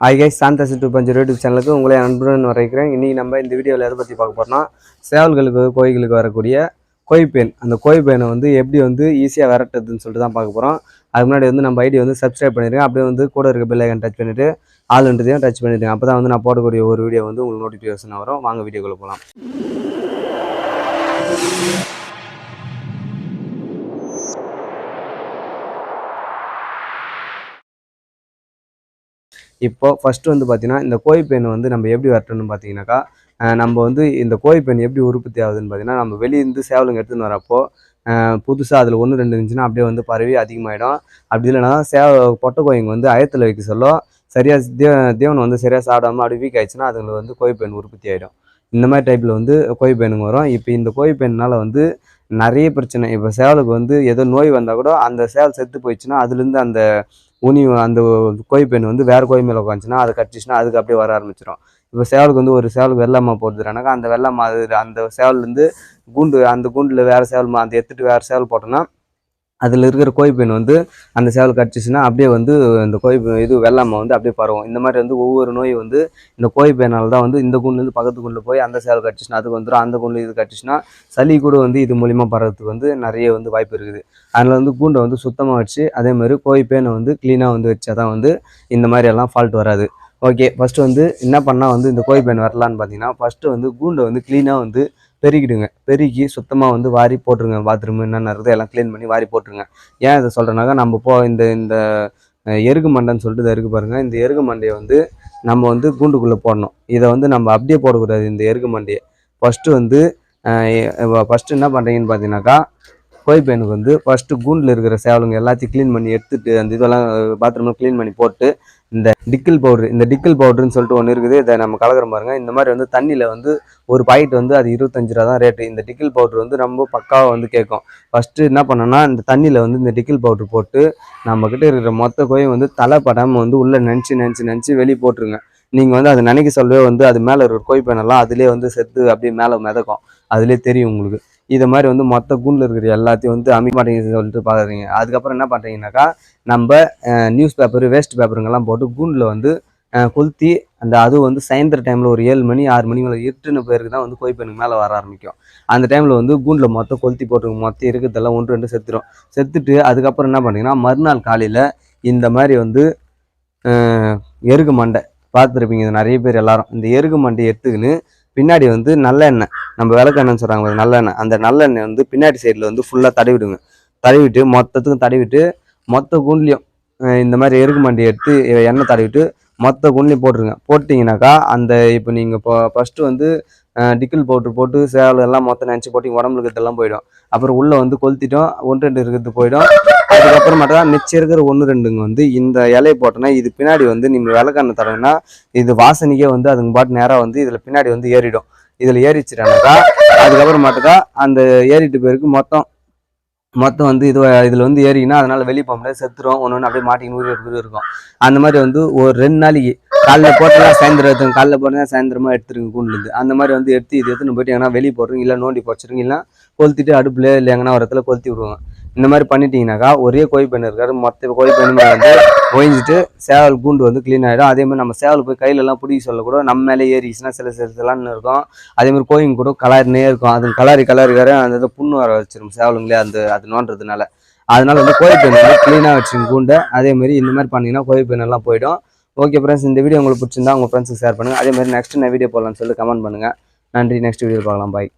Hi guys, Santas 2.0 YouTube சேனலுக்கு உங்களை அன்புடன் வரவேற்கிறேன். இன்னைக்கு நம்ம இந்த வீடியோவில் எதை பற்றி பார்க்க போறோம்னா சேவல்களுக்கு கோழிகளுக்கு வரக்கூடிய கோய்ப்பேன் அந்த கோய்ப்பேனை வந்து எப்படி வந்து ஈஸியாக விரட்டுறதுன்னு சொல்லிட்டு தான் பார்க்க போகிறோம். அதுக்கு முன்னாடி வந்து நம்ம ஐடி வந்து சப்ஸ்கிரைப் பண்ணிடுங்க. அப்படியே வந்து கூட இருக்க பெல் ஐக்கன் டச் பண்ணிவிட்டு ஆல்ன்றதையும் டச் பண்ணிடுங்க. அப்போ தான் வந்து நான் போடக்கூடிய ஒரு வீடியோ வந்து உங்களுக்கு நோட்டிஃபிகேஷன் வரும். வாங்க வீடியோக்குள்ளே போகலாம். இப்போ ஃபஸ்ட்டு வந்து பார்த்தீங்கன்னா இந்த கோய்ப்பேன் வந்து நம்ம எப்படி வரட்டணும்னு பார்த்தீங்கன்னாக்கா நம்ம வந்து இந்த கோய்ப்பேன் எப்படி உற்பத்தி ஆகுதுன்னு பார்த்தீங்கன்னா நம்ம வெளியிருந்து சேவலுங்க எடுத்துன்னு வரப்போ புதுசாக அதில் 1-2 இருந்துச்சுன்னா அப்படியே வந்து பரவி அதிகமாகிடும். அப்படி இல்லைனா பொட்டை கோயிங்க வந்து அயத்தில் வைக்க சொல்ல சரியாக தேவனை வந்து சரியாக சாப்பிடாமல் அப்படி வீக் ஆயிடுச்சுன்னா அதுங்களுக்கு வந்து கோய்ப்பேன் உற்பத்தி ஆகிடும். இந்த மாதிரி டைப்பில் வந்து கோய்ப்பேனுங்க வரும். இப்போ இந்த கோய்ப்பேனால் வந்து நிறைய பிரச்சனை. இப்போ சேவலுக்கு வந்து ஏதோ நோய் வந்தால் கூட அந்த சேவல் செத்து போயிடுச்சுன்னா அதுலேருந்து அந்த அந்த கோய்ப்பேன் வந்து வேறு கோய் மேலே உட்காந்துச்சுன்னா அதை கட்டிச்சுன்னா அதுக்கு அப்படியே வர ஆரம்பிச்சிடும். இப்போ சேவலுக்கு வந்து ஒரு சேவலுக்கு வெள்ளாமா போட்டுறானாக்கா அந்த வெள்ளாமா அந்த சேவல்லேருந்து அந்த கூண்டில் வேறு சேவல் அந்த எடுத்துகிட்டு வேறு சேவல் போட்டோன்னா அதில் இருக்கிற கோய்ப்பேன் வந்து அந்த சேவல் கடிச்சிச்சுன்னா அப்படியே வந்து இந்த வெள்ளாமை வந்து அப்படியே பரவும். இந்த மாதிரி வந்து ஒவ்வொரு நோய் வந்து இந்த கோய்ப்பேனால் தான் வந்து இந்த கூண்டுலேருந்து பக்கத்து கூண்டில் போய் அந்த சேவல் கடிச்சிச்சுன்னா அதுக்கு வந்துடும். அந்த கூண்டில் இது கடிச்சிச்சுன்னா சளி கூட வந்து இது மூலிமா பரவதுக்கு வந்து நிறைய வந்து வாய்ப்பு இருக்குது. அதில் வந்து கூண்டை வந்து சுத்தமாக வச்சு அதேமாதிரி கோய்ப்பேனை வந்து க்ளீனாக வந்து வச்சா தான் வந்து இந்த மாதிரி எல்லாம் ஃபால்ட் வராது. ஓகே, ஃபஸ்ட்டு வந்து என்ன பண்ணால் வந்து இந்த கோய்ப்பேன் வரலான்னு பார்த்தீங்கன்னா ஃபஸ்ட்டு வந்து கூண்டை வந்து க்ளீனாக வந்து பெருக்கிடுங்க. பெருக்கி சுத்தமாக வந்து வாரி போட்டுருங்க. பாத்ரூம் என்னென்ன இருக்குது எல்லாம் க்ளீன் பண்ணி வாரி போட்டுருங்க. ஏன் இதை சொல்கிறேன்னாக்கா நம்ம இந்த எருகு மண்டைன்னு சொல்லிட்டு இதை இருக்குது பாருங்கள். இந்த எருகு மண்டையை வந்து நம்ம வந்து கூண்டுக்குள்ளே போடணும். இதை வந்து நம்ம அப்படியே போடக்கூடாது. இந்த எருகு மண்டையை ஃபஸ்ட்டு என்ன பண்ணுறீங்கன்னு பார்த்தீங்கன்னாக்கா கோய்ப்பேனுக்கு வந்து ஃபஸ்ட்டு கூண்டில் இருக்கிற சேவலுங்க எல்லாத்தையும் க்ளீன் பண்ணி எடுத்துகிட்டு அந்த இதெல்லாம் பாத்ரூமில் க்ளீன் பண்ணி போட்டு இந்த டிக்கிள் பவுடர்னு சொல்லிட்டு ஒன்று இருக்குது. இதை நம்ம கலக்கிறோம் பாருங்கள். இந்த மாதிரி வந்து தண்ணியில் வந்து ஒரு பாக்கெட் வந்து அது 25 ரூபா தான் ரேட்டு. இந்த டிக்கிள் பவுடர் வந்து ரொம்ப பக்காவாக வந்து கேட்கும். ஃபஸ்ட்டு என்ன பண்ணோன்னா இந்த தண்ணியில் வந்து இந்த டிக்கிள் பவுடர் போட்டு நம்மக்கிட்ட இருக்கிற மொத்த கோயும் வந்து தலைப்படாமல் வந்து உள்ளே நினச்சி வெளியே போட்டுருங்க. நீங்கள் வந்து அதை நினைக்க சொல்லவே வந்து அது மேலே இருக்கிற கோய்ப்பேனெல்லாம் அதிலே வந்து செத்து அப்படியே மேலே மிதக்கும். அதிலே தெரியும் உங்களுக்கு. இதை மாதிரி வந்து மொத்த கூண்டில் இருக்கிற எல்லாத்தையும் வந்து அமைக்க மாட்டேங்குது சொல்லிட்டு பார்க்குறீங்க. அதுக்கப்புறம் என்ன பண்ணுறீங்கன்னாக்கா நம்ம நியூஸ் பேப்பர் வேஸ்ட் பேப்பருங்கெல்லாம் போட்டு கூண்டில் வந்து கொளுத்தி அது வந்து சாயந்தர டைமில் ஒரு 7 மணி 6 மணி மேலே இருட்டுன்னு பேருக்கு தான் வந்து கோய்ப்பேனுக்கு மேலே வர ஆரம்பிக்கும். அந்த டைமில் வந்து கூண்டில் மொத்தம் கொளுத்தி போட்டுருங்க. மொத்தம் இருக்கிறதெல்லாம் 1-2 செத்துட்டு அதுக்கப்புறம் என்ன பண்ணுறீங்கன்னா மறுநாள் காலையில் இந்த மாதிரி வந்து எருகு மண்டை பார்த்துருப்பீங்க நிறைய பேர் எல்லாரும். இந்த எருகு மண்டையை எடுத்துக்கின்னு பின்னாடி வந்து நல்லெண்ணெய், நம்ம விளக்கெண்ணெய்னு சொல்கிறாங்க நல்லெண்ணெய், அந்த நல்லெண்ணெய் வந்து பின்னாடி சைடில் வந்து ஃபுல்லாக தடவிட்டு மொத்தத்துக்கும் தடவிட்டு மொத்த கூண்டுலையும் இந்த மாதிரி எருகு மண்டையை எடுத்து எண்ணெய் தடவிட்டு மொத்த கூண்டுலையும் போட்டுருங்க. போட்டிங்கனாக்கா இப்போ நீங்கள் இப்போ ஃபஸ்ட்டு வந்து டிக்கிள் பவுட்ரு போட்டு சேவல் எல்லாம் மொத்தம் நினச்சி போட்டிங்க உடம்புல இருக்கிறதெல்லாம் போயிடும். அப்புறம் உள்ளே வந்து கொளுத்திட்டோம் 1-2 இருக்கிறது போயிடும். அதுக்கப்புறமாட்டா தான் மிச்சம் இருக்கிற 1-2 வந்து இந்த இலையை போட்டோன்னா இது பின்னாடி வந்து நீங்கள் விளக்கெண்ணெய் தடவினா இது வாசனைக்கே வந்து அதுங்க பாட்டு நேராக வந்து இதில் பின்னாடி வந்து ஏறிடும். இதில் ஏறிச்சிட்டானாக்கா அதுக்கப்புறமாட்டா அந்த ஏறிட்டு பேருக்கு மொத்தம் வந்து இதில் வந்து ஏறிக்கினா அதனால் வெளியே போக முடியாது, செத்துரும். ஒன்று அப்படியே மாட்டிக்கின்னு இருக்கும். அந்த மாதிரி வந்து ஒரு 2 நாளைக்கு காலைல போட்டோன்னா சாயந்தரம் காலைல போட்டோன்னா சாயந்தரமாக எடுத்துருங்க கூண்டுலேருந்து. அந்த மாதிரி வந்து எடுத்துன்னு போயிட்டு எங்கன்னா வெளியே போட்டுருங்க, இல்லை நோண்டி போச்சுருங்க, இல்லை கொளுத்திட்டு அடுப்பில் இல்லை எங்கன்னா ஒரு இடத்துல கொளுத்தி விடுவாங்க. இந்த மாதிரி பண்ணிட்டீங்கன்னாக்கா ஒரே கோய்ப்பேன் இருக்காரு, மொத்த கோய்ப்பேனுமே வந்து ஒழிஞ்சிட்டு சேவல் கூண்டு வந்து க்ளீன் ஆகிடும். அதேமாதிரி நம்ம சேவல் போய் கையிலெல்லாம் பிடிக்க சொல்லக்கூட நம்ம மேலே ஏறிச்சுன்னா சிலன்னு இருக்கும். அதேமாதிரி கோயிங்க கூட கலர்னே இருக்கும். அது கலரிக்கார அந்த புண்ணு வர வச்சிடும் சேவலுங்களே அது நோண்டுறதுனால. அதனால வந்து கோய்ப்பேன் வந்து க்ளீனாக வச்சுங்க கூண்டை. அதேமாதிரி இந்த மாதிரி பண்ணிங்கன்னா கோய்ப்பேன் எல்லாம் போயிடும். ஓகே ஃப்ரெண்ட்ஸ், இந்த வீடியோ உங்களுக்கு பிடிச்சிருந்தா உங்கள் ஃப்ரெண்ட்ஸுக்கு ஷேர் பண்ணுங்கள். அதேமாதிரி நெக்ஸ்ட் நான் வீடியோ போடலாம்னு சொல்லி கமெண்ட் பண்ணுங்கள். நன்றி. நெக்ஸ்ட் வீடியோ பார்க்கலாம். பாய்.